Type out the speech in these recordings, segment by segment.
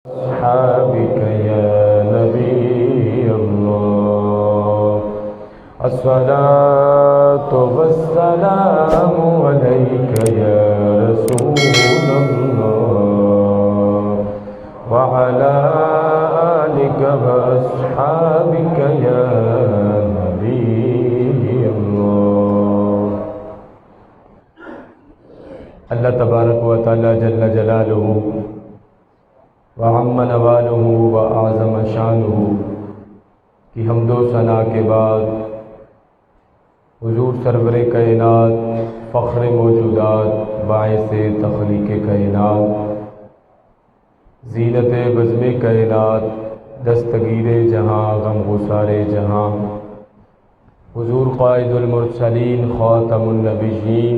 أصحابك يا نبي الله الصلاة والسلام عليك يا رسول الله وعلى آلك وأصحابك يا نبي الله. اللہ تبارک و تعالی جل جلالہ وعم نوالہ وأعظم شانہ کی حمد و ثنا کے بعد حضور سرور کائنات فخر موجودات باعث تخلیق کائنات زینت بزم کائنات دستگیر جہاں غم گسار جہاں حضور قائد المرسلین خاتم النبیین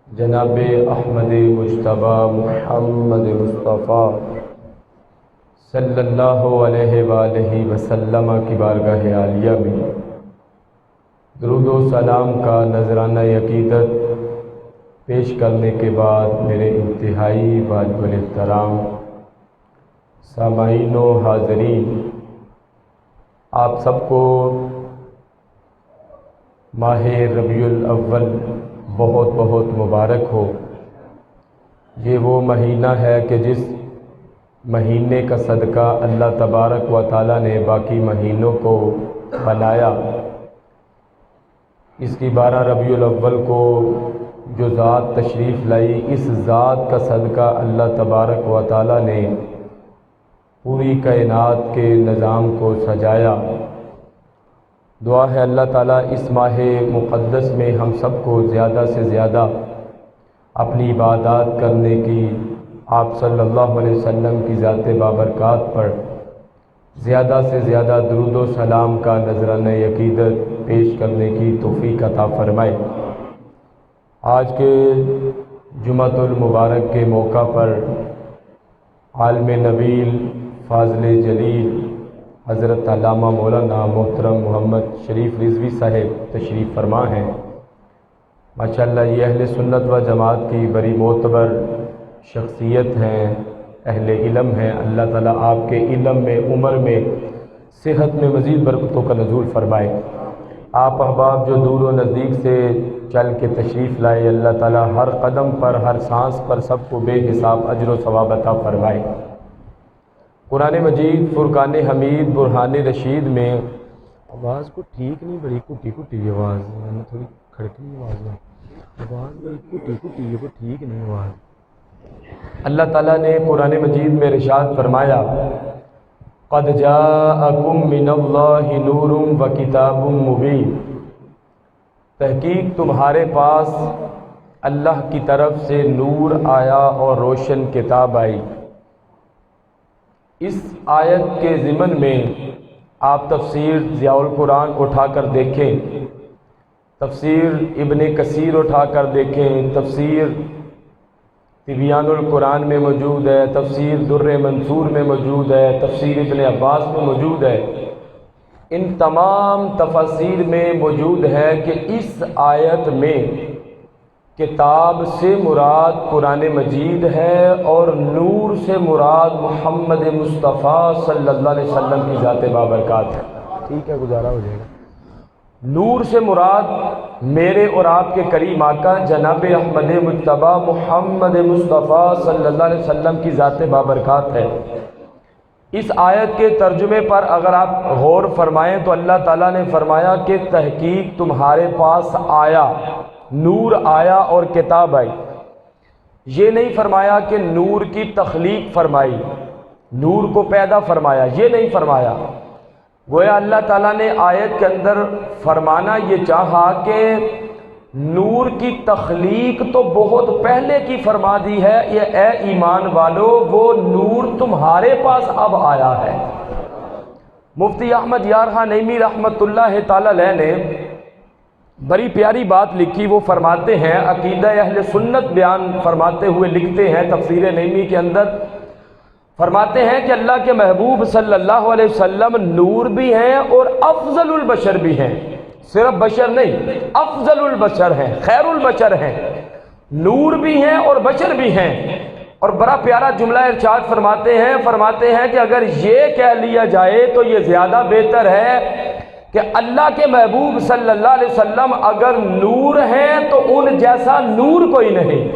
جناب احمد مجتبی محمد مصطفیٰ صلی اللہ علیہ وآلہ وسلم کی بارگاہ عالیہ میں درود و سلام کا نذرانہ عقیدت پیش کرنے کے بعد میرے انتہائی واجب الاحترام سامعین و حاضرین، آپ سب کو ماہ ربیع الاول بہت بہت مبارک ہو۔ یہ وہ مہینہ ہے کہ جس مہینے کا صدقہ اللہ تبارک و تعالی نے باقی مہینوں کو بنایا، اس کی 12 ربیع الاول کو جو ذات تشریف لائی، اس ذات کا صدقہ اللہ تبارک و تعالی نے پوری کائنات کے نظام کو سجایا۔ دعا ہے اللہ تعالیٰ اس ماہ مقدس میں ہم سب کو زیادہ سے زیادہ اپنی عبادات کرنے کی، آپ صلی اللہ علیہ وسلم کی ذات بابرکات پر زیادہ سے زیادہ درود و سلام کا نذرانہ عقیدت پیش کرنے کی توفیق عطا فرمائے۔ آج کے جمعۃ المبارک کے موقع پر عالم نبیل فاضل جلیل حضرت علامہ مولانا محترم محمد شریف رضوی صاحب تشریف فرما ہیں۔ ماشاءاللہ یہ اہل سنت و جماعت کی بڑی معتبر شخصیت ہیں، اہل علم ہیں۔ اللہ تعالیٰ آپ کے علم میں، عمر میں، صحت میں مزید برکتوں کا نزول فرمائے۔ آپ احباب جو دور و نزدیک سے چل کے تشریف لائے، اللہ تعالیٰ ہر قدم پر، ہر سانس پر سب کو بے حساب اجر و ثواب عطا فرمائے۔ قرآن مجید فرقان حمید برہان رشید میں آواز کو ٹھیک نہیں، بڑی کٹی کٹی آواز ہے، تھوڑی کھڑکی آواز ہے، آواز بڑی کٹی کٹی ہے، کوئی ٹھیک نہیں آواز۔ اللہ تعالیٰ نے قرآن مجید میں ارشاد فرمایا، قد جاءکم من اللہ نور و کتاب مبین، تحقیق تمہارے پاس اللہ کی طرف سے نور آیا اور روشن کتاب آئی۔ اس آیت کے ضمن میں آپ تفسیر ضیاء القرآن اٹھا کر دیکھیں، تفسیر ابن کثیر اٹھا کر دیکھیں، تفسیر تبیان القرآن میں موجود ہے، تفسیر در منصور میں موجود ہے، تفسیر ابن عباس میں موجود ہے۔ ان تمام تفاسیر میں موجود ہے کہ اس آیت میں کتاب سے مراد قرآن مجید ہے اور نور سے مراد محمد مصطفیٰ صلی اللہ علیہ وسلم کی ذات بابرکات ہے۔ ٹھیک ہے، گزارا ہو جائے گا۔ نور سے مراد میرے اور آپ کے کریم آقا جناب احمد مجتبی محمد مصطفیٰ صلی اللہ علیہ وسلم کی ذات بابرکات ہے۔ اس آیت کے ترجمے پر اگر آپ غور فرمائیں تو اللہ تعالیٰ نے فرمایا کہ تحقیق تمہارے پاس آیا، نور آیا اور کتاب آئی۔ یہ نہیں فرمایا کہ نور کی تخلیق فرمائی، نور کو پیدا فرمایا، یہ نہیں فرمایا۔ گویا اللہ تعالیٰ نے آیت کے اندر فرمانا یہ چاہا کہ نور کی تخلیق تو بہت پہلے کی فرما دی ہے، یہ اے ایمان والو وہ نور تمہارے پاس اب آیا ہے۔ مفتی احمد یارحہ نعیمی رحمۃ اللہ تعالی علیہ نے بڑی پیاری بات لکھی، وہ فرماتے ہیں، عقیدہ اہل سنت بیان فرماتے ہوئے لکھتے ہیں تفسیر نعیمی کے اندر، فرماتے ہیں کہ اللہ کے محبوب صلی اللہ علیہ وسلم نور بھی ہیں اور افضل البشر بھی ہیں۔ صرف بشر نہیں، افضل البشر ہیں، خیر البشر ہیں، نور بھی ہیں اور بشر بھی ہیں۔ اور بڑا پیارا جملہ ارشاد فرماتے ہیں کہ اگر یہ کہہ لیا جائے تو یہ زیادہ بہتر ہے کہ اللہ کے محبوب صلی اللہ علیہ وسلم اگر نور ہیں تو ان جیسا نور کوئی نہیں،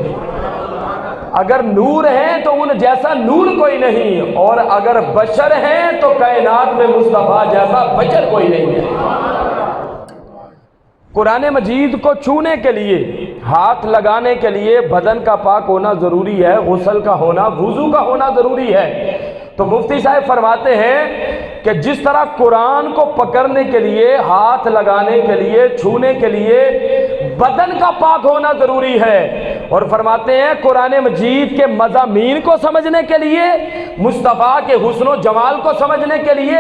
اگر نور ہیں تو ان جیسا نور کوئی نہیں، اور اگر بشر ہیں تو کائنات میں مصطفیٰ جیسا بشر کوئی نہیں ہے۔ قرآن مجید کو چھونے کے لیے، ہاتھ لگانے کے لیے بدن کا پاک ہونا ضروری ہے، غسل کا ہونا، وضو کا ہونا ضروری ہے۔ تو مفتی صاحب فرماتے ہیں کہ جس طرح قرآن کو پکڑنے کے لیے، ہاتھ لگانے کے لیے، چھونے کے لیے بدن کا پاک ہونا ضروری ہے، اور فرماتے ہیں قرآن مجید کے مضامین کو سمجھنے کے لیے، مصطفیٰ کے حسن و جمال کو سمجھنے کے لیے،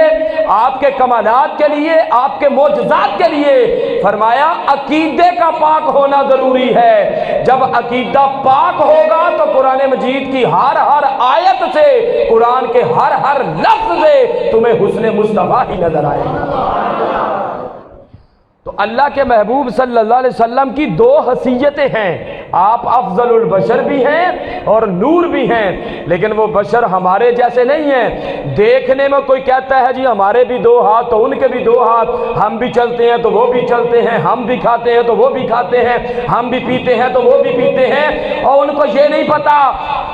آپ کے کمالات کے لیے، آپ کے معجزات کے لیے، فرمایا عقیدے کا پاک ہونا ضروری ہے۔ جب عقیدہ پاک ہوگا تو قرآن مجید کی ہر آیت سے، قرآن کے ہر لفظ سے تمہیں حسن مصطفیٰ ہی نظر آئے گا۔ تو اللہ کے محبوب صلی اللہ علیہ وسلم کی دو حیثیتیں ہیں، آپ افضل البشر بھی ہیں اور نور بھی ہیں، لیکن وہ بشر ہمارے جیسے نہیں ہیں۔ دیکھنے میں کوئی کہتا ہے جی ہمارے بھی دو ہاتھ تو ان کے بھی دو ہاتھ، ہم بھی چلتے ہیں تو وہ بھی چلتے ہیں، ہم بھی کھاتے ہیں تو وہ بھی کھاتے ہیں، ہم بھی پیتے ہیں تو وہ بھی پیتے ہیں، اور ان کو یہ نہیں پتا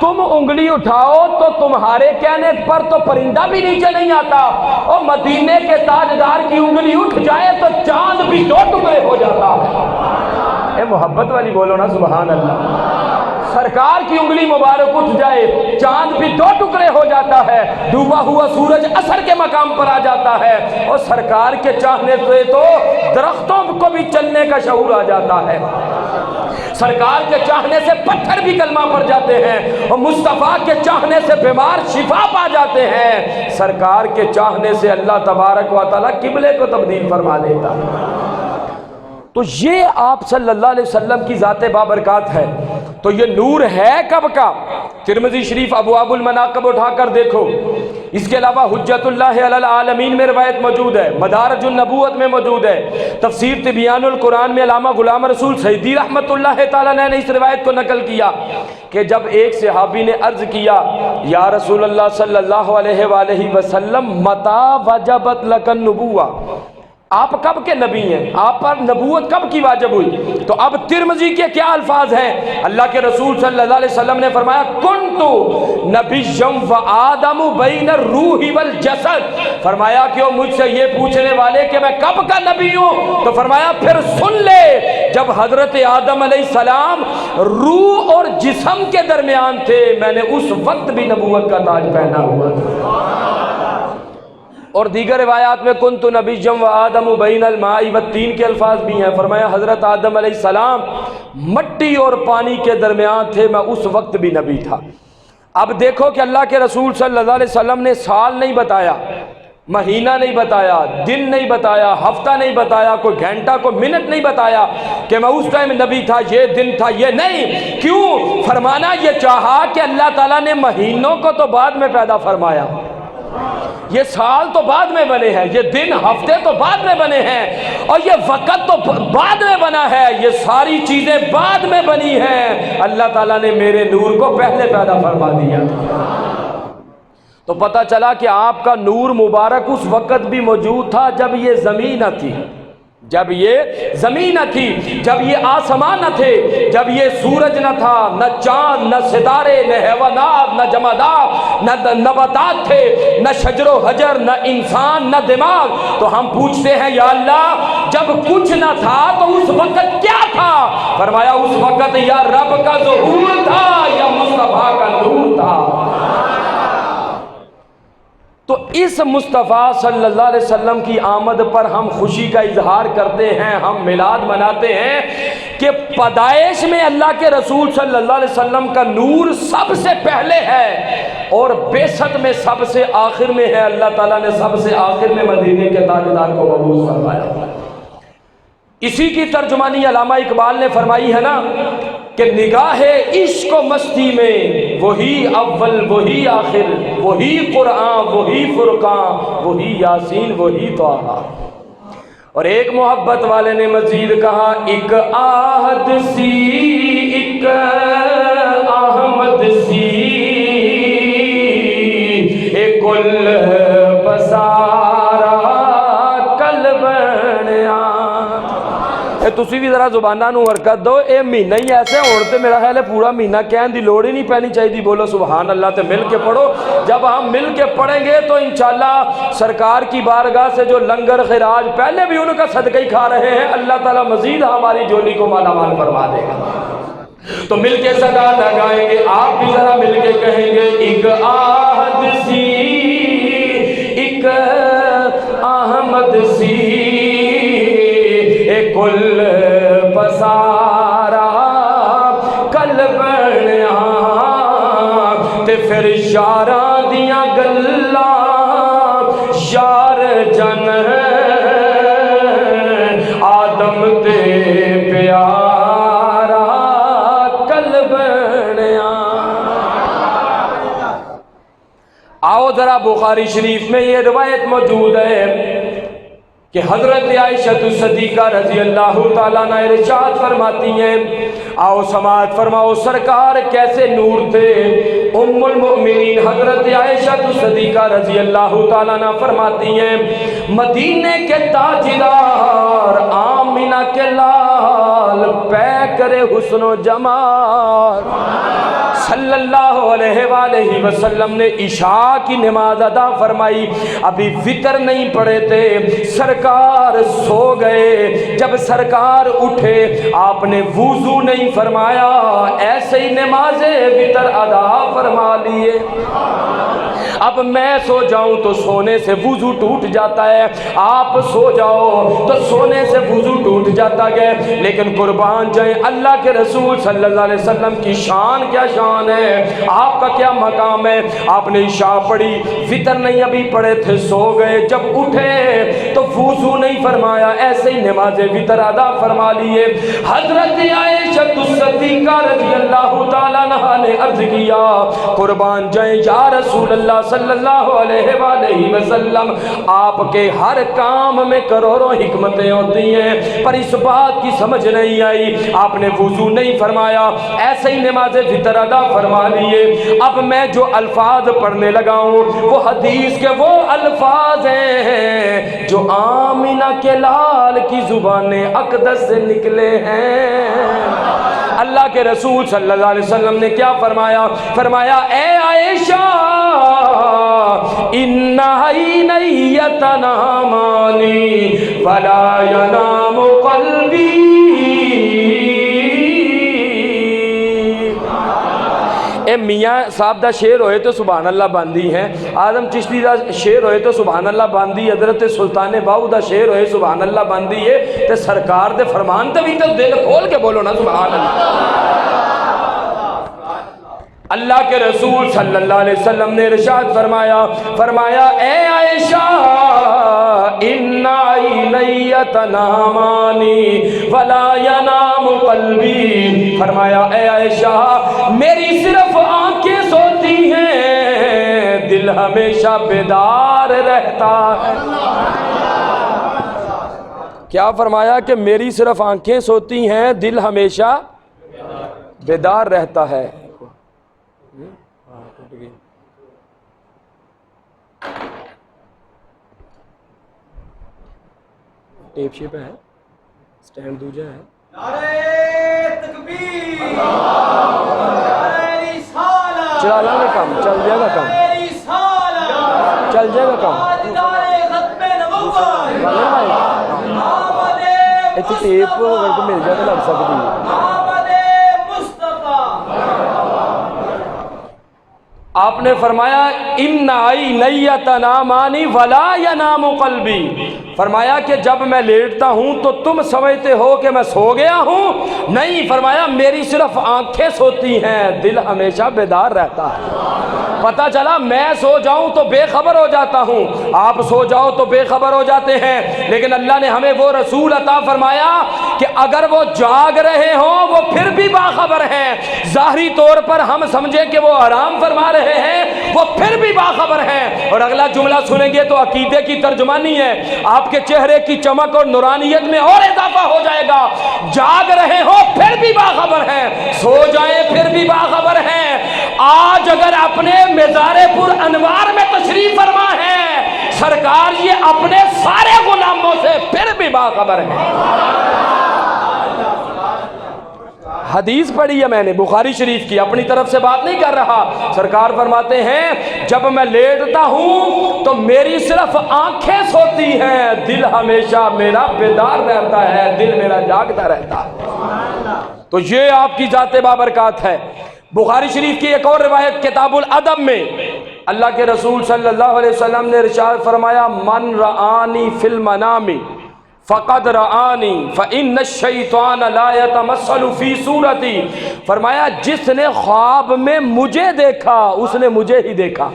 تم انگلی اٹھاؤ تو تمہارے کہنے پر تو پرندہ بھی نیچے نہیں آتا، اور مدینے کے تاجدار کی انگلی اٹھ جائے تو چاند بھی دو ٹکڑے ہو جاتا ہے۔ اے محبت والی بولو نا سبحان اللہ۔ سرکار کی انگلی مبارک اٹھ جائے چاند بھی دو ٹکڑے ہو جاتا ہے، ڈوبا ہوا سورج عصر کے مقام پر آ جاتا ہے، اور سرکار کے چاہنے سے تو درختوں کو بھی چلنے کا شعور آ جاتا ہے، سرکار کے چاہنے سے پتھر بھی کلمہ پڑ جاتے ہیں، اور مصطفیٰ کے چاہنے سے بیمار شفا پا جاتے ہیں، سرکار کے چاہنے سے اللہ تبارک و تعالیٰ قبلے کو تبدیل فرما دیتا ہے۔ تو یہ آپ صلی اللہ علیہ وسلم کی ذات بابرکات ہے۔ تو یہ نور ہے کب کا؟ ترمذی شریف ابواب المناقب اٹھا کر دیکھو، اس کے علاوہ حجت اللہ علی العالمین میں روایت موجود ہے، مدارج النبوت میں موجود ہے، تفسیر تبیان القرآن میں علامہ غلام رسول سعیدی رحمت اللہ تعالیٰ نے اس روایت کو نقل کیا کہ جب ایک صحابی نے عرض کیا یا رسول اللہ صلی اللہ علیہ وآلہ وسلم متی وجبت لک النبوہ، آپ کب کے نبی ہیں، آپ پر نبوت کب کی واجب ہوئی؟ تو اب ترمذی کے کیا الفاظ ہیں؟ اللہ کے رسول صلی اللہ علیہ وسلم نے فرمایا کنتو نبیا و آدم بین الروح والجسد، فرمایا کہ وہ مجھ سے یہ پوچھنے والے کہ میں کب کا نبی ہوں، تو فرمایا پھر سن لے، جب حضرت آدم علیہ السلام روح اور جسم کے درمیان تھے میں نے اس وقت بھی نبوت کا تاج پہنا ہوا تھا۔ اور دیگر روایات میں کنت نبیا و آدم بین الماء والطین کے الفاظ بھی ہیں، فرمایا حضرت آدم علیہ السلام مٹی اور پانی کے درمیان تھے، میں اس وقت بھی نبی تھا۔ اب دیکھو کہ اللہ کے رسول صلی اللہ علیہ وسلم نے سال نہیں بتایا، مہینہ نہیں بتایا، دن نہیں بتایا، ہفتہ نہیں بتایا، کوئی گھنٹہ کوئی منٹ نہیں بتایا کہ میں اس ٹائم نبی تھا، یہ دن تھا، یہ نہیں۔ کیوں؟ فرمانا یہ چاہا کہ اللہ تعالیٰ نے مہینوں کو تو بعد میں پیدا فرمایا، یہ سال تو بعد میں بنے ہیں، یہ دن ہفتے تو بعد میں بنے ہیں، اور یہ وقت تو بعد میں بنا ہے، یہ ساری چیزیں بعد میں بنی ہیں، اللہ تعالیٰ نے میرے نور کو پہلے پیدا فرما دیا۔ تو پتہ چلا کہ آپ کا نور مبارک اس وقت بھی موجود تھا جب یہ زمین نہ تھی، جب یہ زمین نہ تھی، جب یہ آسمان نہ تھے، جب یہ سورج نہ تھا، نہ چاند، نہ ستارے، نہ حیوانات، نہ جمادات، نہ نباتات تھے، نہ شجر و حجر، نہ انسان، نہ دماغ۔ تو ہم پوچھتے ہیں یا اللہ جب کچھ نہ تھا تو اس وقت کیا تھا؟ فرمایا اس وقت یا رب کا ظہور تھا یا مصطفیٰ کا نور تھا۔ تو اس مصطفیٰ صلی اللہ علیہ وسلم کی آمد پر ہم خوشی کا اظہار کرتے ہیں، ہم میلاد مناتے ہیں کہ پیدائش میں اللہ کے رسول صلی اللہ علیہ وسلم کا نور سب سے پہلے ہے، اور بعثت میں سب سے آخر میں ہے۔ اللہ تعالیٰ نے سب سے آخر میں مدینے کے تاجدار کو مبعوث فرمایا۔ اسی کی ترجمانی علامہ اقبال نے فرمائی ہے نا کہ نگاہ عشق و مستی میں وہی اول وہی آخر، وہی قرآن وہی فرقان وہی یاسین وہی طٰہٰ۔ اور ایک محبت والے نے مزید کہا ایک آہد سی ایک احمد سی کل پسارا کل بنیا. تسی بھی ذرا زبانہ نو حرکت دو. اے مہینہ ہی ایسے ہون تے میرا خیال ہے پورا مہینہ کہن دی لوڑ ہی نہیں پینی چاہیے. بولو سبحان اللہ. تے مل کے پڑھو. جب ہم مل کے پڑھیں گے تو انشاءاللہ سرکار کی بارگاہ سے جو لنگر خراج پہلے بھی ان کا صدقہ ہی کھا رہے ہیں, اللہ تعالیٰ مزید ہماری جولی کو مالا مال فرما دے گا. تو مل کے صدا لگائیں گے. آپ بھی ذرا مل کے کہیں گے ایک آہد سی ایک احمد سی اے کل پسارا کل بنیا. تے پھر یاراں دیاں گلاں یار جن آدم تے پیارا کل بنیا. آؤ ذرا بخاری شریف میں یہ روایت موجود ہے کہ حضرت عائشہ صدیقہ رضی اللہ تعالیٰ عنہ ارشاد فرماتی ہیں, آؤ سماعت فرماؤ سرکار کیسے نور تھے. ام المؤمنین حضرت عائشہ صدیقہ رضی اللہ تعالیٰ عنہ فرماتی ہیں مدینے کے تاجدار آمینہ کے لال پے کرے حسن و جمال صلی اللہ علیہ وآلہ وسلم نے عشاء کی نماز ادا فرمائی. ابھی وتر نہیں پڑے تھے, سرکار سو گئے. جب سرکار اٹھے آپ نے وضو نہیں فرمایا, ایسے ہی نماز وتر ادا فرما لیے. اب میں سو جاؤں تو سونے سے وضو ٹوٹ جاتا ہے, آپ سو جاؤ تو سونے سے وضو ٹوٹ جاتا ہے. لیکن قربان جائیں اللہ کے رسول صلی اللہ علیہ وسلم کی شان کیا شان ہے, آپ کا کیا مقام ہے. آپ نے عشاء پڑھی, وتر نہیں ابھی پڑھے تھے, سو گئے. جب اٹھے تو وضو نہیں فرمایا, ایسے ہی نماز وتر ادا فرما لیے. حضرت عائشہ صدیقہ رضی اللہ تعالیٰ عنہا نے عرض کیا قربان جائیں یا رسول اللہ صلی اللہ علیہ وآلہ وسلم, آپ کے ہر کام میں کروڑوں حکمتیں ہوتی ہیں, پر اس بات کی سمجھ نہیں آئی. آپ نے وضو نہیں فرمایا, ایسے ہی نماز وتر ادا فرما لیے. اب میں جو الفاظ پڑھنے لگا ہوں وہ حدیث کے وہ الفاظ ہیں جو آمینہ کے لال کی زبان اقدس سے نکلے ہیں. اللہ کے رسول صلی اللہ علیہ وسلم نے کیا فرمایا, فرمایا اے عائشہ انہی نیتنامانی ولا ینام قلبی. اے میاں صاحب دا شعر ہوئے تو سبحان اللہ باندھی ہیں, آدم چشتی دا شعر ہوئے تو سبحان اللہ باندھی, حضرت سلطان باہو دا شعر ہوئے سبحان اللہ باندھی ہے. تے سرکار دے فرمان تے بھی تو دل کھول کے بولو نا سبحان اللہ. اللہ کے رسول صلی اللہ علیہ وسلم نے ارشاد فرمایا, فرمایا اے عائشہ ان عینی تنامانی ولا ینام قلبی. فرمایا اے عائشہ میری صرف آنکھیں سوتی ہیں, دل ہمیشہ بیدار رہتا ہے. کیا فرمایا کہ میری صرف آنکھیں سوتی ہیں, دل ہمیشہ بیدار رہتا ہے. ٹیپ شیپ ہے, سٹینڈ دوجہ ہے. نعرہ تکبیر, نعرہ رسالہ. چلا گا کام, چل جائے گا کام, چل جائے گا کام. اتنی ٹیپ اگر تو مل جائے تو لگ سکتی ہے. آپ نے فرمایا ان عینی تنامانی ولا ینام قلبی. فرمایا کہ جب میں لیٹتا ہوں تو تم سمجھتے ہو کہ میں سو گیا ہوں, نہیں. فرمایا میری صرف آنکھیں سوتی ہیں, دل ہمیشہ بیدار رہتا ہے. پتہ چلا میں سو جاؤں تو بے خبر ہو جاتا ہوں, آپ سو جاؤ تو بے خبر ہو جاتے ہیں. لیکن اللہ نے ہمیں وہ رسول عطا فرمایا کہ اگر وہ جاگ رہے ہوں وہ پھر بھی باخبر ہیں. ظاہری طور پر ہم سمجھیں کہ وہ آرام فرما رہے ہیں, وہ پھر بھی باخبر ہیں. اور اگلا جملہ سنیں گے تو عقیدے کی ترجمانی ہے, آپ کے چہرے کی چمک اور نورانیت میں اور اضافہ ہو جائے گا. جاگ رہے ہو پھر بھی باخبر ہیں, سو جائیں پھر بھی باخبر ہیں. آج اگر اپنے مزار پر انوار میں تشریف سرکار یہ اپنے سارے غلاموں سے پھر بھی باخبر ہے۔ حدیث پڑھی ہے میں نے بخاری شریف کی، اپنی طرف سے بات نہیں کر رہا۔ سرکار فرماتے ہیں جب میں لیٹتا ہوں تو میری صرف آنکھیں سوتی ہیں، دل ہمیشہ میرا بیدار رہتا ہے، دل میرا جاگتا رہتا ہے۔ تو یہ آپ کی ذات بابرکات ہے۔ بخاری شریف کی ایک اور روایت کتاب الادب میں اللہ کے رسول صلی اللہ علیہ وسلم نے ارشاد فرمایا من رآنی فی المنام فقد رآنی فإن الشیطان لا يتمثل فی صورتی، فرمایا جس نے خواب میں مجھے دیکھا اس نے مجھے ہی دیکھا۔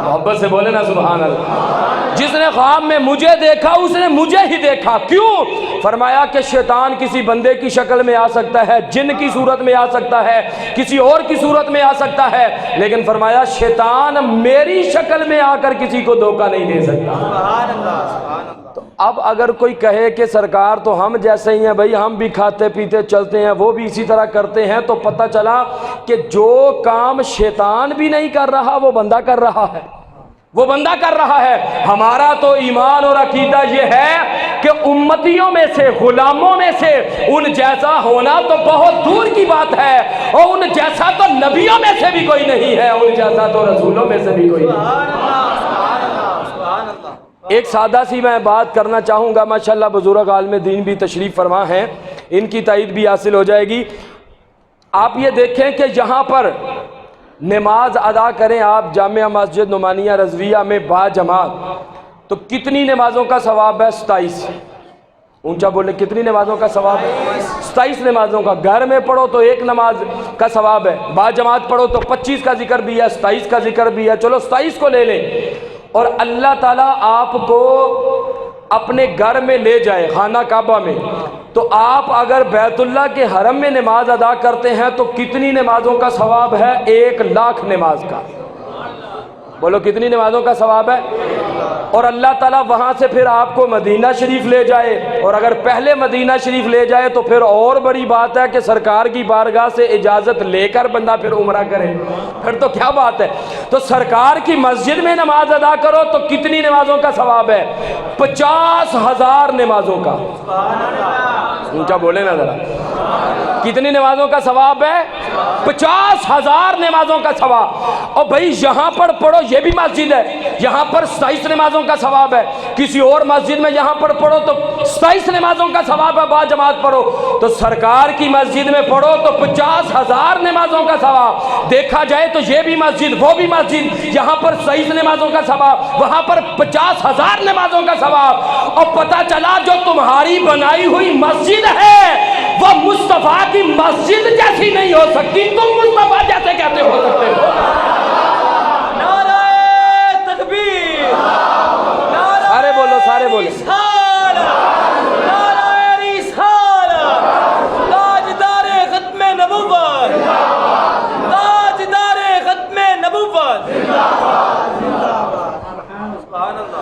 محبت سے بولے نا سبحان اللہ۔ جس نے خواب میں مجھے دیکھا اس نے مجھے ہی دیکھا۔ کیوں؟ فرمایا کہ شیطان کسی بندے کی شکل میں آ سکتا ہے، جن کی صورت میں آ سکتا ہے، کسی اور کی صورت میں آ سکتا ہے، لیکن فرمایا شیطان میری شکل میں آ کر کسی کو دھوکہ نہیں دے سکتا۔ تو اب اگر کوئی کہے کہ سرکار تو ہم جیسے ہی ہیں بھائی، ہم بھی کھاتے پیتے چلتے ہیں، وہ بھی اسی طرح کرتے ہیں، تو پتہ چلا کہ جو کام شیطان بھی نہیں کر رہا وہ بندہ کر رہا ہے، وہ بندہ کر رہا ہے۔ ہمارا تو ایمان اور عقیدہ یہ ہے کہ امتیوں میں سے، غلاموں میں سے ان جیسا ہونا تو بہت دور کی بات ہے، اور ان جیسا تو نبیوں میں سے بھی کوئی نہیں ہے، ان جیسا تو رسولوں میں سے بھی کوئی نہیں۔ ایک سادہ سی میں بات کرنا چاہوں گا، ماشاءاللہ بزرگ عالم دین بھی تشریف فرما ہیں، ان کی تائید بھی حاصل ہو جائے گی۔ آپ یہ دیکھیں کہ یہاں پر نماز ادا کریں آپ جامعہ مسجد نعمانیہ رضویہ میں با جماعت، تو کتنی نمازوں کا ثواب ہے؟ 27۔ اونچا بولے کتنی نمازوں کا ثواب ہے؟ 27 نمازوں کا۔ گھر میں پڑھو تو ایک نماز کا ثواب ہے، با جماعت پڑھو تو 25 کا ذکر بھی ہے، 27 کا ذکر بھی ہے، چلو 27 کو لے لیں۔ اور اللہ تعالیٰ آپ کو اپنے گھر میں لے جائے خانہ کعبہ میں، تو آپ اگر بیت اللہ کے حرم میں نماز ادا کرتے ہیں تو کتنی نمازوں کا ثواب ہے؟ 1,00,000 نماز کا۔ بولو کتنی نمازوں کا ثواب ہے؟ اور اللہ تعالیٰ وہاں سے پھر آپ کو مدینہ شریف لے جائے، اور اگر پہلے مدینہ شریف لے جائے تو پھر اور بڑی بات ہے کہ سرکار کی بارگاہ سے اجازت لے کر بندہ پھر عمرہ کرے، پھر تو کیا بات ہے۔ تو سرکار کی مسجد میں نماز ادا کرو تو کتنی نمازوں کا ثواب ہے؟ 50,000 نمازوں کا۔ اونچا بولے نا ذرا، کتنی نمازوں کا ثواب ہے؟ 50,000 نمازوں کا ثواب۔ اور بھائی یہاں پر پڑھو، یہ بھی مسجد ہے، یہاں پر 27 نمازوں کا ثواب ہے، کسی اور مسجد میں یہاں پر پڑھو تو 27 نمازوں کا ثواب ہے، با جماعت پڑھو تو سرکار کی مسجد میں پڑھو تو 50,000 نمازوں کا ثواب۔ دیکھا جائے تو یہ بھی مسجد وہ بھی مسجد، یہاں پر 27 نمازوں کا ثواب، وہاں پر 50,000 نمازوں کا ثواب۔ اور پتہ چلا جو تمہاری بنائی ہوئی مسجد ہے وہ مصطفیٰ کی مسجد جیسی نہیں ہو سکتی، تم مصطفیٰ جیسے کیسے ہو سکتے ہو؟ سارے بولو، سارے بولو۔ تاجدار ختم نبوت، تاجدار ختم نبوت۔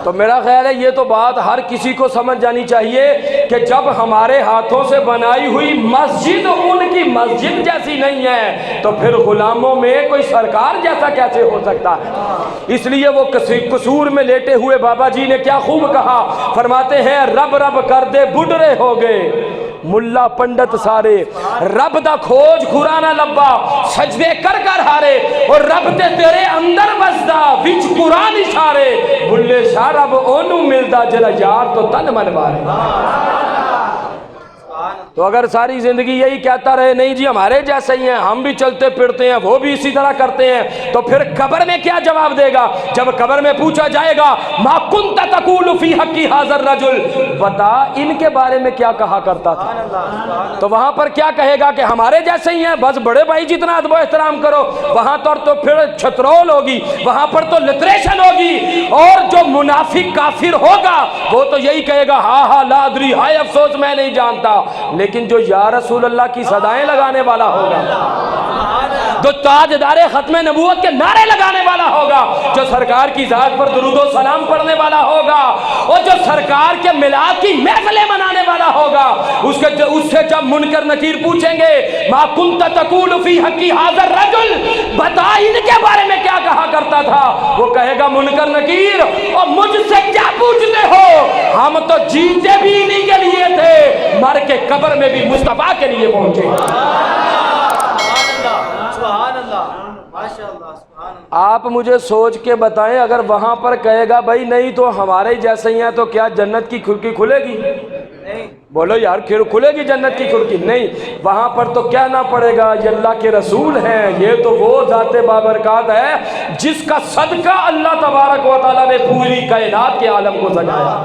تو میرا خیال ہے یہ تو بات ہر کسی کو سمجھ جانی چاہیے کہ جب ہمارے ہاتھوں سے بنائی ہوئی مسجد ان کی مسجد جیسی نہیں ہے تو پھر غلاموں میں کوئی سرکار جیسا کیسے ہو سکتا ہے؟ اس لیے وہ قصور میں لیٹے ہوئے بابا جی نے کیا خوب کہا، فرماتے ہیں رب رب کر دے بڈھڑے ہو گئے ملا پنڈت سارے، رب دا کھوج کھرانا لبا سجدے کر کر ہارے، اور رب تے تیرے اندر وسدا وچ قرآن اشارے، بھلے شاہ رب اونوں ملدا جلا یار تو تن من مارے۔ تو اگر ساری زندگی یہی کہتا رہے نہیں جی ہمارے جیسے ہی ہیں، ہم بھی چلتے پھرتے ہیں، وہ بھی اسی طرح کرتے ہیں، تو پھر قبر میں کیا جواب دے گا؟ جب قبر میں پوچھا جائے گا ما کنت تقول فی حق ھذا الرجل، بتا ان کے بارے میں کیا کہا کرتا تھا، تو وہاں پر کیا کہے گا کہ ہمارے جیسے ہی ہیں، بس بڑے بھائی جتنا ادب و احترام کرو۔ وہاں تو پھر چھترول ہوگی، وہاں پر تو لٹریشن ہوگی، اور جو منافق کافر ہوگا وہ تو یہی کہے گا ہاں ہاں لا ادری، ہائے افسوس میں نہیں جانتا، لیکن جو یا رسول اللہ کی صدائیں لگانے والا ہوگا جو تاجدار ختم نبوت کے نعرے لگانے والا ہوگا، جو سرکار کی ذات پر درود و سلام پڑھنے والا ہوگا، اور جو سرکار کے میلاد کی محفلیں منانے والا ہوگا، اس سے جب منکر نکیر پوچھیں گے ما کنت تقول فی حقی ھذا الرجل، بتا ان کے بارے میں کیا کہا کرتا تھا، وہ کہے گا منکر نکیر اور مجھ سے کیا پوچھتے ہو، ہم تو جیتے بھی انہی کے لیے تھے، مر کے قبر میں بھی مصطفیٰ کے لیے پہنچے۔ سبحان اللہ، ماشاء اللہ، سبحان اللہ۔ آپ مجھے سوچ کے بتائیں، اگر وہاں پر کہے گا بھائی نہیں تو ہمارے جیسے ہی ہیں، تو کیا جنت کی کھڑکی کھلے گی؟ بولو یار، کھلے گی جنت کی کھڑکی؟ نہیں۔ وہاں پر تو کہنا پڑے گا یہ اللہ کے رسول ہیں، یہ تو وہ ذات بابرکات ہے جس کا صدقہ اللہ تبارک و تعالیٰ نے پوری کائنات کے عالم کو سجایا۔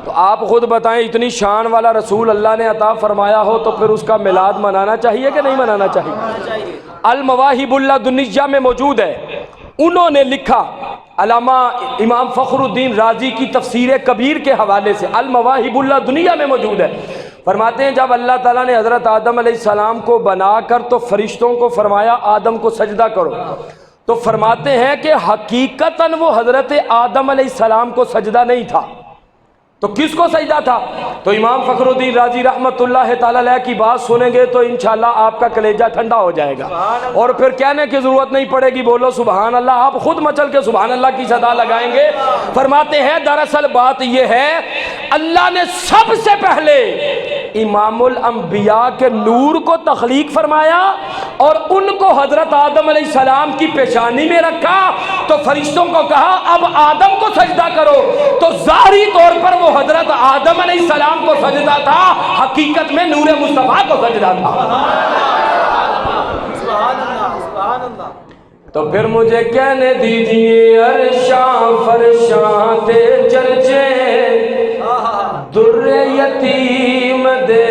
تو آپ خود بتائیں، اتنی شان والا رسول اللہ نے عطا فرمایا ہو تو پھر اس کا میلاد منانا چاہیے کہ نہیں منانا چاہیے؟ المواہب اللہ دنیا میں موجود ہے، انہوں نے لکھا، علامہ امام فخر الدین رازی کی تفسیر کبیر کے حوالے سے، المواہب اللہ دنیا میں موجود ہے، فرماتے ہیں جب اللہ تعالیٰ نے حضرت آدم علیہ السلام کو بنا کر تو فرشتوں کو فرمایا آدم کو سجدہ کرو، تو فرماتے ہیں کہ حقیقتاً وہ حضرت آدم علیہ السلام کو سجدہ نہیں تھا، تو کس کو سجدہ تھا؟ تو امام فخر الدین رازی رحمت اللہ تعالیٰ علیہ کی بات سنیں گے تو انشاءاللہ آپ کا کلیجہ ٹھنڈا ہو جائے گا، اور پھر کہنے کی ضرورت نہیں پڑے گی، بولو سبحان اللہ، آپ خود مچل کے سبحان اللہ کی صدا لگائیں گے۔ فرماتے ہیں دراصل بات یہ ہے، اللہ نے سب سے پہلے امام الانبیاء کے نور کو تخلیق فرمایا اور ان کو حضرت آدم علیہ السلام کی پیشانی میں رکھا، تو فرشتوں کو کہا اب آدم کو سجدہ کرو، تو ظاہری طور پر وہ حضرت آدم علیہ السلام کو سجدہ تھا، حقیقت میں نور مصطفیٰ کو سجدہ تھا۔ سبحان اللہ، سبحان اللہ۔ تو پھر مجھے کہنے دیجئے عرشاں فرشاں تے چرچے، در یتیم دے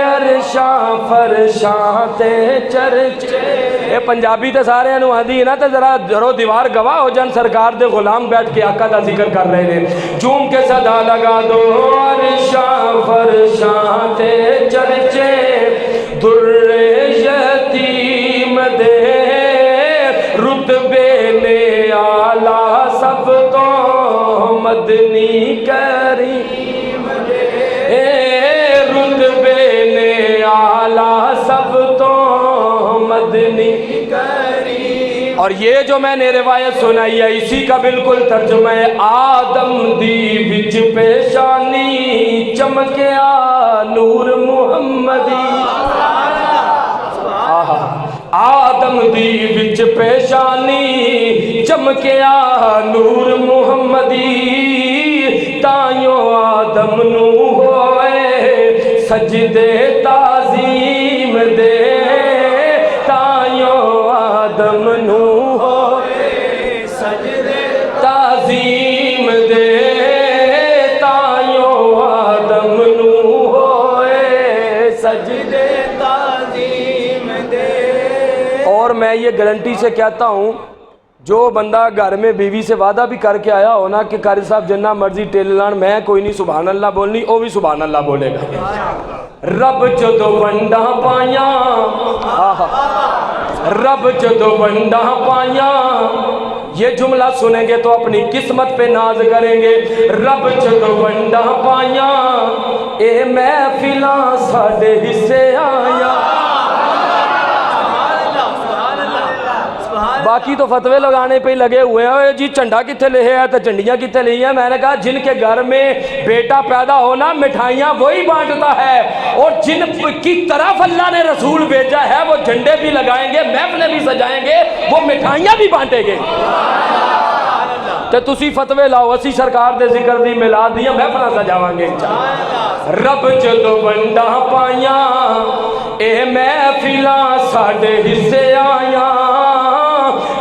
عرشاں فرشاں تے چرچے۔ اے پنجابی تے سارے انو آدھی نا تے ذرا درو دیوار گواہ ہو جان، سرکار دے غلام بیٹھ کے آقا دا ذکر کر رہے ہیں، جھوم کے صدا لگا دو عرشاں فرشاں تے چرچے، در یتیم دے رتبے نے آلہ سب تو مدنی کریم دے، رتبے نے آلہ سب تو مدنی کریم۔ اور یہ جو میں نے روایت سنائی ہے اسی کا بالکل ترجمہ ہے، آدم دی وچ پیشانی چمکیا نور محمدی، آدم دی وچ پیشانی چمکیا نور محمدی، تائیوں آدم نو ہوئے سجدے تعظیم دے، تائیوں آدم نو ہوئے سجدے تعظیم دے، تائیوں آدم نو ہوئے سجدے تعظیم دے۔ اور میں یہ گارنٹی سے کہتا ہوں، جو بندہ گھر میں بیوی سے وعدہ بھی کر کے آیا ہونا کہ قاری صاحب جنہ مرضی ٹیل لان میں کوئی نہیں سبحان اللہ بولنی، وہ بھی سبحان اللہ بولے گا۔ رب جدو ونڈا پائیاں، رب جدو ونڈا پائیاں، یہ جملہ سنیں گے تو اپنی قسمت پہ ناز کریں گے، رب جدو ونڈا پائیاں، اے محفلاں ساڈے حصے آیاں۔ باقی تو فتوے لگانے پہ ہی لگے ہوئے ہیں، جی چنڈا کتنے لے ہے تو چنڈیاں کتنے لے ہیں۔ میں نے کہا جن کے گھر میں بیٹا پیدا ہونا مٹھائیاں وہی بانٹتا ہے، اور جن کی طرف اللہ نے رسول بھیجا ہے وہ جھنڈے بھی لگائیں گے، محفلیں بھی سجائیں گے، وہ مٹھائیاں بھی بانٹیں گے۔ تو تسی فتوے لاؤ، اسی سرکار دے ذکر دی میلاد دیاں محفلاں سجاواں گے۔ رب جدو ونڈا پائیاں، اے محفلاں ساڈے حصے آیاں،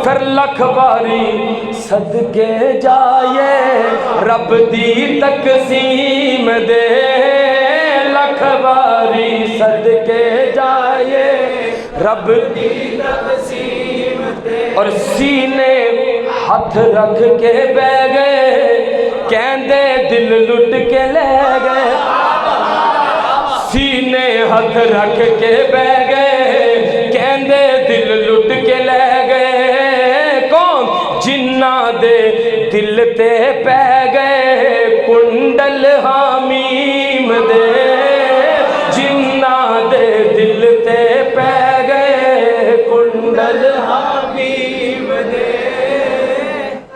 پھر لکھ باری صدقے جائے رب دی تقسیم دے، لکھ باری صدقے جائے رب دی تقسیم دے۔ اور سینے ہاتھ رکھ کے بہ گئے، کہندے دل لٹ کے لے گئے، سینے ہاتھ رکھ کے بہ گئے، کہندے دل لٹ کے لے گئے کون جنہ دے دل تے پہ گئے کنڈل حمیم دے جنہ دے دل تے پہ گئے کنڈل حمیم دے۔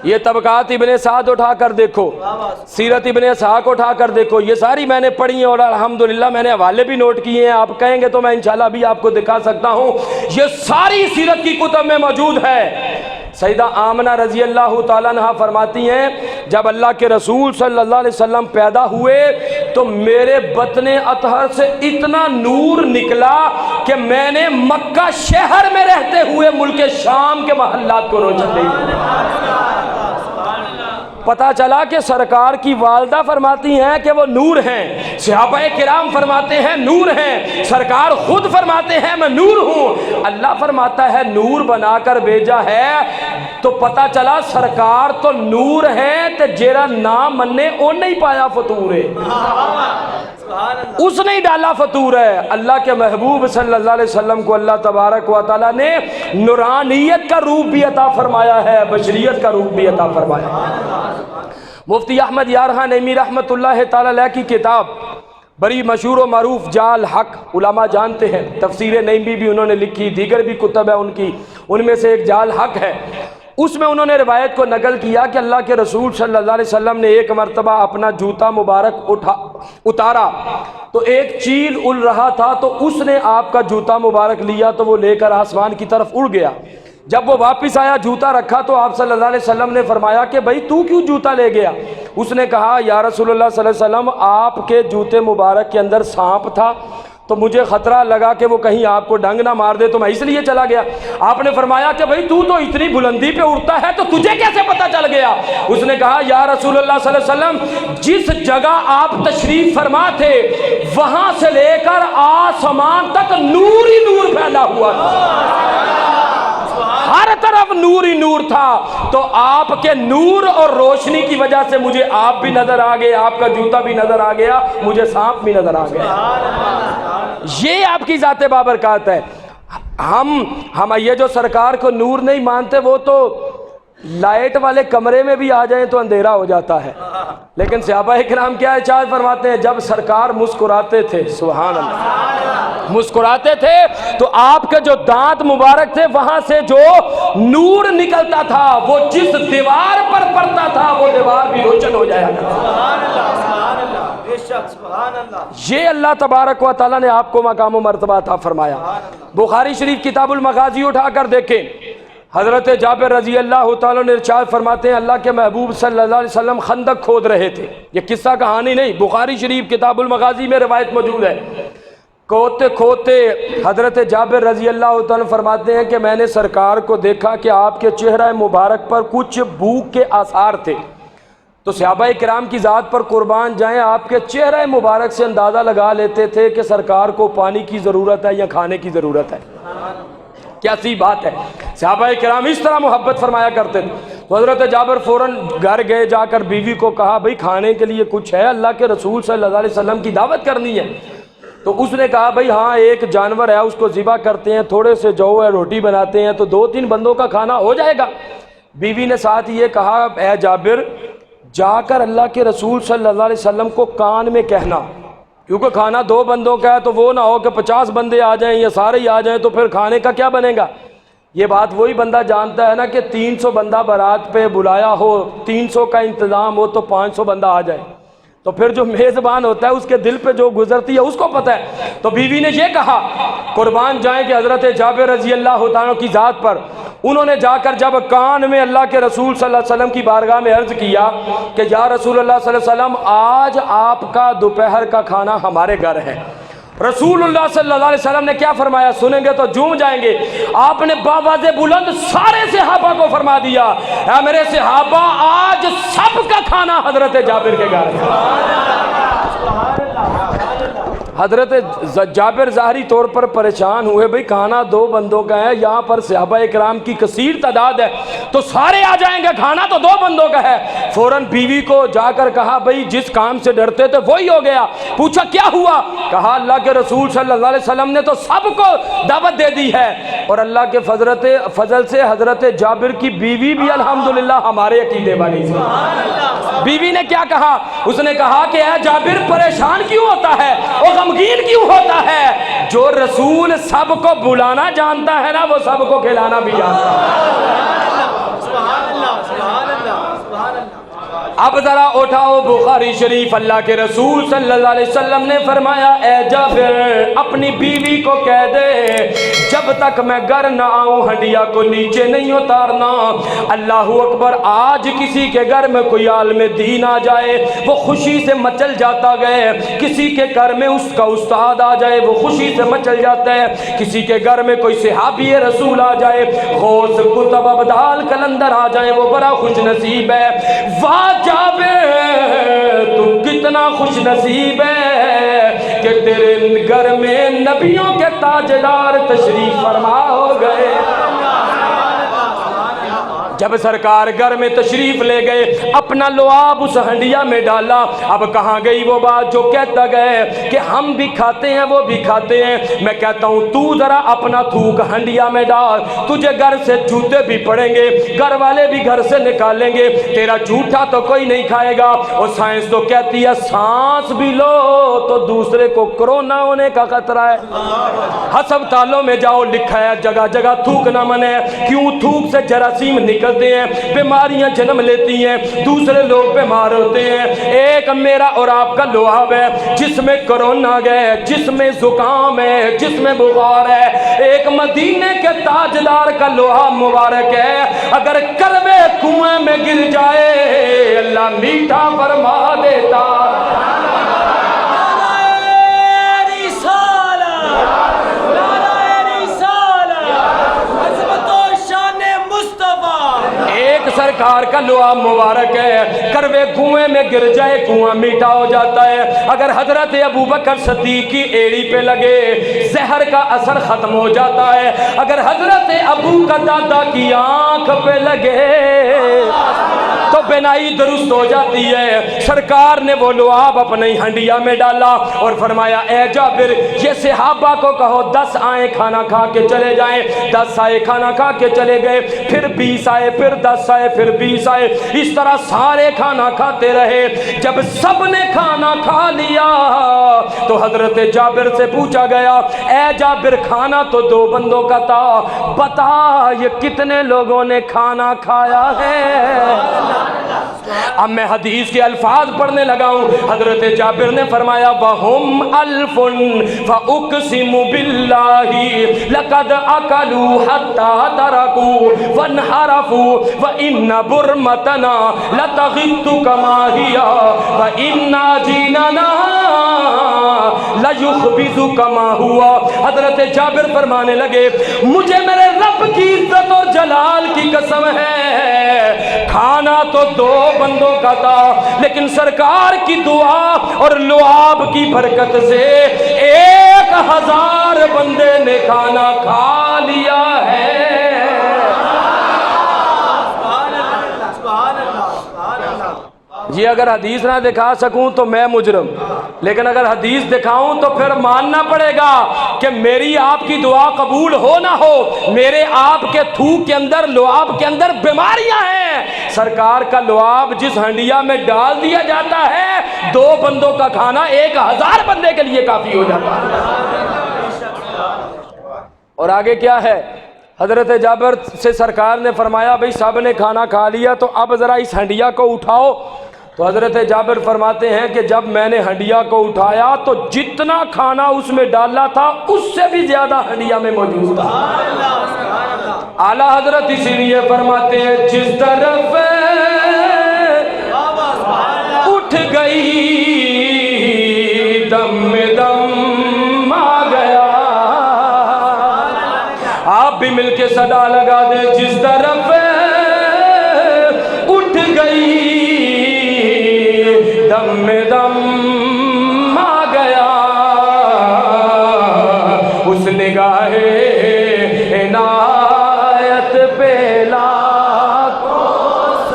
یہ طبقات ابن سعد اٹھا کر دیکھو، سیرت ابن اسحاق اٹھا کر دیکھو، یہ ساری میں نے پڑھی ہیں اور الحمدللہ میں نے حوالے بھی نوٹ کیے ہیں، آپ کہیں گے تو میں انشاءاللہ بھی آپ کو دکھا سکتا ہوں، یہ ساری سیرت کی کتب میں موجود ہے۔ سیدہ آمنہ رضی اللہ تعالیٰ عنہا فرماتی ہیں جب اللہ کے رسول صلی اللہ علیہ وسلم پیدا ہوئے تو میرے بطن اطہر سے اتنا نور نکلا کہ میں نے مکہ شہر میں رہتے ہوئے ملک شام کے محلات کو روشن دی۔ پتہ چلا کہ سرکار کی والدہ فرماتی ہیں کہ وہ نور ہیں، صحابہ کرام فرماتے ہیں نور ہیں، سرکار خود فرماتے ہیں میں نور ہوں، اللہ فرماتا ہے نور بنا کر بھیجا ہے، تو پتہ چلا سرکار تو نور ہے تے جیرا نام مننے او نہیں پایا فطور ہے، اس نے ڈالا فطور ہے۔ اللہ کے محبوب صلی اللہ علیہ وسلم کو اللہ تبارک و تعالیٰ نے نورانیت کا روپ بھی عطا فرمایا ہے، بشریت کا روپ بھی عطا فرمایا ہے۔ مفتی احمد یارہاں نعیمی رحمت اللہ تعالیٰ علیہ کی کتاب بڑی مشہور و معروف جال حق علماء جانتے ہیں، تفسیر نعیمی بھی انہوں نے لکھی، دیگر بھی کتب ہے ان کی، ان میں سے ایک جال حق ہے، اس میں انہوں نے روایت کو نقل کیا کہ اللہ کے رسول صلی اللہ علیہ وسلم نے ایک مرتبہ اپنا جوتا مبارک اتارا تو ایک چیل اڑ رہا تھا تو اس نے آپ کا جوتا مبارک لیا تو وہ لے کر آسمان کی طرف اڑ گیا۔ جب وہ واپس آیا جوتا رکھا تو آپ صلی اللہ علیہ وسلم نے فرمایا کہ بھائی تو کیوں جوتا لے گیا؟ اس نے کہا یا رسول اللہ صلی اللہ علیہ وسلم آپ کے جوتے مبارک کے اندر سانپ تھا تو مجھے خطرہ لگا کہ وہ کہیں آپ کو ڈنگ نہ مار دے تو میں اس لیے چلا گیا۔ آپ نے فرمایا کہ بھائی تو اتنی بلندی پہ اڑتا ہے تو تجھے کیسے پتہ چل گیا؟ اس نے کہا یا رسول اللہ صلی اللہ علیہ وسلم جس جگہ آپ تشریف فرما تھے وہاں سے لے کر آسمان تک نور ہی نور پھیلا ہوا تھا، ہر طرف نور ہی نور تھا، تو آپ کے نور اور روشنی کی وجہ سے مجھے آپ بھی نظر آ گئے، آپ کا جوتا بھی نظر آ گیا، مجھے سانپ بھی نظر آ گیا۔ یہ آپ کی ذات بابرکات ہے۔ ہم یہ جو سرکار کو نور نہیں مانتے وہ تو لائٹ والے کمرے میں بھی آ جائیں تو اندھیرا ہو جاتا ہے، لیکن صحابہ کرام کیا ارشاد فرماتے ہیں جب سرکار مسکراتے تھے، سبحان اللہ، مسکراتے تھے تو آپ کے جو دانت مبارک تھے وہاں سے جو نور نکلتا تھا وہ جس دیوار پر پڑتا تھا وہ دیوار بھی روشن ہو جایا کرتا۔ یہ اللہ تبارک و تعالیٰ نے آپ کو مقام و مرتبہ عطا فرمایا۔ بخاری شریف کتاب المغازی اٹھا کر دیکھیں، حضرت جابر رضی اللہ تعالیٰ نے ارشاد فرماتے ہیں اللہ کے محبوب صلی اللہ علیہ وسلم خندق کھود رہے تھے، یہ قصہ کہانی نہیں، بخاری شریف کتاب المغازی میں روایت موجود ہے۔ کھودتے کھودتے حضرت جابر رضی اللہ تعالیٰ فرماتے ہیں کہ میں نے سرکار کو دیکھا کہ آپ کے چہرہ مبارک پر کچھ بھوک کے آثار تھے، تو صحابہ کرام کی ذات پر قربان جائیں آپ کے چہرہ مبارک سے اندازہ لگا لیتے تھے کہ سرکار کو پانی کی ضرورت ہے یا کھانے کی ضرورت ہے۔ کیا سی بات ہے، صحابہ کرام اس طرح محبت فرمایا کرتے تھے۔ تو حضرت جابر فوراً گھر گئے، جا کر بیوی کو کہا بھئی کھانے کے لیے کچھ ہے، اللہ کے رسول صلی اللہ علیہ وسلم کی دعوت کرنی ہے۔ تو اس نے کہا بھئی ہاں ایک جانور ہے اس کو ذبح کرتے ہیں، تھوڑے سے جو ہے روٹی بناتے ہیں تو 2-3 بندوں کا کھانا ہو جائے گا۔ بیوی نے ساتھ یہ کہا اے جابر جا کر اللہ کے رسول صلی اللہ علیہ وسلم کو کان میں کہنا، کیونکہ کھانا 2 بندوں کا ہے تو وہ نہ ہو کہ 50 بندے آ جائیں یا سارے ہی آ جائیں تو پھر کھانے کا کیا بنے گا۔ یہ بات وہی بندہ جانتا ہے نا کہ 300 بندہ بارات پہ بلایا ہو، 300 کا انتظام ہو تو 500 بندہ آ جائے، تو پھر جو میزبان ہوتا ہے اس کے دل پہ جو گزرتی ہے اس کو پتہ ہے۔ تو بیوی نے یہ کہا قربان جائیں کہ حضرت جابر رضی اللہ تعالیٰ کی ذات پر انہوں نے جا کر جب کان میں اللہ کے رسول صلی اللہ علیہ وسلم کی بارگاہ میں عرض کیا کہ یا رسول اللہ صلی اللہ علیہ وسلم آج آپ کا دوپہر کا کھانا ہمارے گھر ہے۔ رسول اللہ صلی اللہ علیہ وسلم نے کیا فرمایا، سنیں گے تو جھوم جائیں گے۔ آپ نے باواز بلند سارے صحابہ کو فرما دیا اے میرے صحابہ آج سب کا کھانا حضرت جابر کے گھر ہے۔ حضرت جابر ظاہری طور پر پریشان ہوئے، بھئی کھانا 2 بندوں کا ہے، یہاں پر صحابہ اکرام کی کثیر تعداد ہے تو سارے آ جائیں گے، کھانا تو 2 بندوں کا ہے۔ فوراً بیوی کو جا کر کہا بھئی جس کام سے ڈرتے تھے وہی ہو گیا۔ پوچھا کیا ہوا؟ کہا اللہ کے رسول صلی اللہ علیہ وسلم نے تو سب کو دعوت دے دی ہے، اور اللہ کے فضل سے حضرت جابر کی بیوی بھی الحمدللہ ہمارے عقیدے والی تھی۔ بیوی نے کیا کہا؟ اس نے کہا کہ اے جابر پریشان کیوں ہوتا ہے اور غمگین کیوں ہوتا ہے؟ جو رسول سب کو بلانا جانتا ہے نا، وہ سب کو کھلانا بھی جانتا ہے۔ سبحان اللہ سبحان اللہ سبحان اللہ۔ اب ذرا اٹھاؤ بخاری شریف، اللہ کے رسول صلی اللہ علیہ وسلم نے فرمایا اے جابر اپنی بیوی کو کہہ دے جب تک میں گھر نہ آؤں ہنڈیا کو نیچے نہیں اتارنا۔ اللہ اکبر، آج کسی کے گھر میں کوئی عالم دین آ جائے وہ خوشی سے مچل جاتا گئے، کسی کے گھر میں اس کا استاد آ جائے وہ خوشی سے مچل جاتا ہے، کسی کے گھر میں کوئی صحابی رسول آ جائے، غوث کتب ابدال کلندر آ جائے، وہ بڑا خوش نصیب ہے۔ واہ جابر تو کتنا خوش نصیب ہے کہ تیرے گھر میں نبیوں کے تاجدار تشریف فرما ہو گئے۔ جب سرکار گھر میں تشریف لے گئے، اپنا لعاب اس ہنڈیا میں ڈالا۔ اب کہاں گئی وہ بات جو کہتا گئے کہ ہم بھی کھاتے ہیں وہ بھی کھاتے ہیں؟ میں کہتا ہوں تو ذرا اپنا تھوک ہنڈیا میں ڈال، تجھے گھر سے جوتے بھی پڑیں گے، گھر والے بھی گھر سے نکالیں گے، تیرا جھوٹا تو کوئی نہیں کھائے گا۔ اور سائنس تو کہتی ہے سانس بھی لو تو دوسرے کو کرونا ہونے کا خطرہ ہے۔ ہسپتالوں میں جاؤ، لکھا ہے جگہ جگہ تھوکنا منع ہے۔ کیوں؟ تھوک سے جراثیم نکلتے ہیں، بیماریاں جنم لیتی ہیں، دوسرے لوگ بیمار ہوتے ہیں۔ ایک میرا اور آپ کا لعاب ہے جس میں کرونا ہے، جس میں زکام ہے، جس میں بخار ہے۔ ایک مدینے کے تاجدار کا لعاب مبارک ہے، اگر کلبے کنویں میں گر جائے اللہ میٹھا فرما دیتا۔ سرکار کا لعاب مبارک ہے، کروے کنویں میں گر جائے کنواں میٹھا ہو جاتا ہے۔ اگر حضرت ابوبکر صدیق کی ایڑی پہ لگے زہر کا اثر ختم ہو جاتا ہے، اگر حضرت ابو قتادہ کی آنکھ پہ لگے تو بینائی درست ہو جاتی ہے۔ سرکار نے وہ لعاب اپنی ہنڈیا میں ڈالا اور فرمایا اے جابر یہ صحابہ کو کہو 10 آئے کھانا کھا کے چلے جائیں۔ 10 آئے کھانا کھا کے چلے گئے، پھر 20 آئے، پھر 10 آئے، پھر 20 آئے، اس طرح سارے کھانا کھاتے رہے۔ جب سب نے کھانا کھا لیا تو حضرت جابر سے پوچھا گیا اے جابر کھانا تو 2 بندوں کا تھا، بتا یہ کتنے لوگوں نے کھانا کھایا ہے؟ اب میں حدیث کے الفاظ پڑھنے لگا ہوں۔ حضرت جابر نے فرمایا وَهُمْ أَلْفٌ فَأُقْسِمُ بِاللَّهِ لَقَدْ أَكَلُوا حَتَّى تَرَكُوا وَانْحَرَفُوا وَإِنَّ بُرْمَتَنَا لَتَغِطُّ كَمَا هِيَ وَإِنَّ عَجِينَنَا لَيُخْبِزُ كَمَا هُوَ۔ حضرت جابر فرمانے لگے مجھے میرے رب کی عزت اور جلال کی قسم ہے کھانا تو 2 بندوں کا تھا، لیکن سرکار کی دعا اور لعاب کی برکت سے 1000 بندے نے کھانا کھا لیا ہے۔ جی اگر حدیث نہ دکھا سکوں تو میں مجرم، لیکن اگر حدیث دکھاؤں تو پھر ماننا پڑے گا کہ میری آپ کی دعا قبول ہو نہ ہو، میرے آپ کے تھوک کے اندر لعاب کے اندر بیماریاں ہیں۔ سرکار کا لعاب جس ہنڈیا میں ڈال دیا جاتا ہے 2 بندوں کا کھانا 1000 بندے کے لیے کافی ہو جاتا ہے۔ اور آگے کیا ہے؟ حضرت جابر سے سرکار نے فرمایا بھئی سب نے کھانا کھا لیا تو اب ذرا اس ہنڈیا کو اٹھاؤ۔ تو حضرت جابر فرماتے ہیں کہ جب میں نے ہنڈیا کو اٹھایا تو جتنا کھانا اس میں ڈالا تھا اس سے بھی زیادہ ہنڈیا میں موجود تھا۔ اعلیٰ حضرت اسی لیے فرماتے ہیں جس طرف اٹھ گئی دم میں دم آ گیا۔ آپ بھی مل کے صدا لگا دیں جس طرف اٹھ گئی دم میں دم آ گیا۔